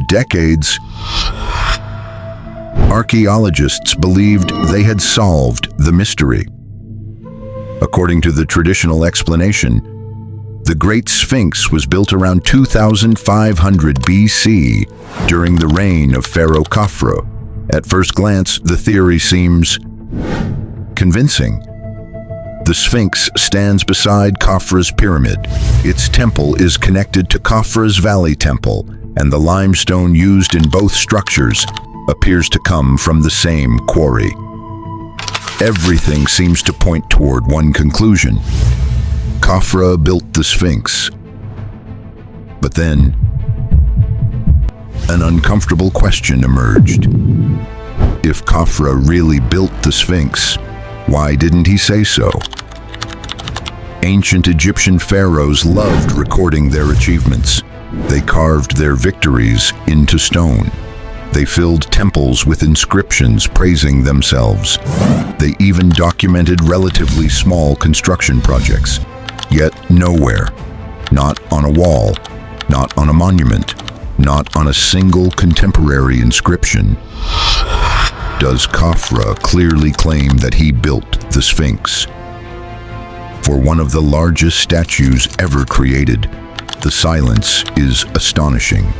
decades, archaeologists believed they had solved the mystery. According to the traditional explanation, the Great Sphinx was built around 2500 BC during the reign of Pharaoh Khafre. At first glance, the theory seems convincing. The Sphinx stands beside Khafre's pyramid. Its temple is connected to Khafre's Valley Temple, and the limestone used in both structures appears to come from the same quarry. Everything seems to point toward one conclusion. Khafre built the Sphinx. But then, an uncomfortable question emerged. If Khafre really built the Sphinx, why didn't he say so? Ancient Egyptian pharaohs loved recording their achievements. They carved their victories into stone. They filled temples with inscriptions praising themselves. They even documented relatively small construction projects. Yet nowhere, not on a wall, not on a monument, not on a single contemporary inscription, does Khafre clearly claim that he built the Sphinx. For one of the largest statues ever created, the silence is astonishing.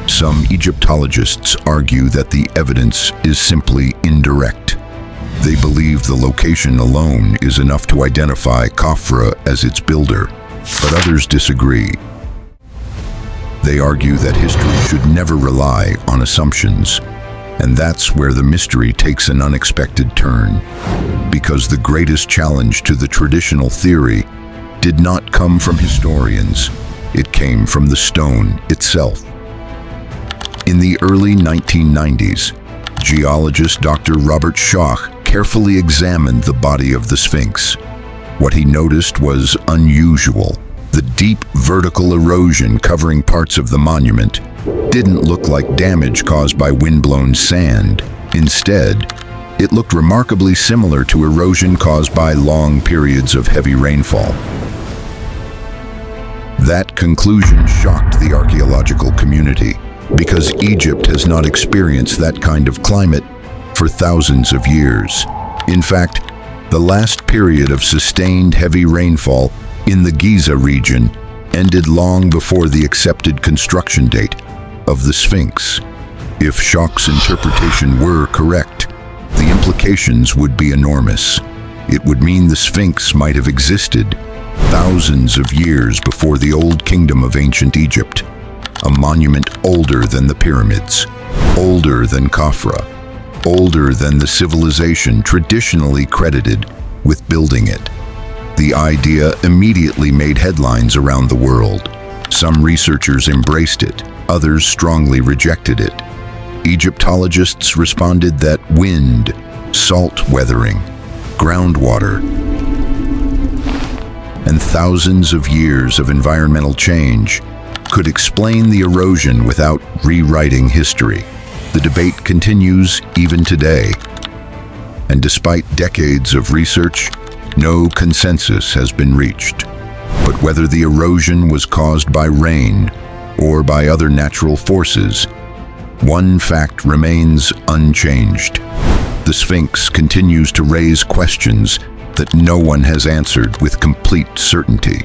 Some Egyptologists argue that the evidence is simply indirect. They believe the location alone is enough to identify Khafre as its builder, but others disagree. They argue that history should never rely on assumptions, and that's where the mystery takes an unexpected turn, because the greatest challenge to the traditional theory did not come from historians, it came from the stone itself. In the early 1990s, geologist Dr. Robert Schoch carefully examined the body of the Sphinx. What he noticed was unusual. The deep vertical erosion covering parts of the monument didn't look like damage caused by windblown sand. Instead, it looked remarkably similar to erosion caused by long periods of heavy rainfall. That conclusion shocked the archaeological community, because Egypt has not experienced that kind of climate for thousands of years. In fact, the last period of sustained heavy rainfall in the Giza region ended long before the accepted construction date of the Sphinx. If Schoch's interpretation were correct, the implications would be enormous. It would mean the Sphinx might have existed thousands of years before the Old Kingdom of ancient Egypt, a monument older than the pyramids, older than Khafre, older than the civilization traditionally credited with building it. The idea immediately made headlines around the world. Some researchers embraced it, others strongly rejected it. Egyptologists responded that wind, salt weathering, groundwater, and thousands of years of environmental change could explain the erosion without rewriting history. The debate continues even today, and despite decades of research, no consensus has been reached. But whether the erosion was caused by rain or by other natural forces, one fact remains unchanged. The Sphinx continues to raise questions that no one has answered with complete certainty.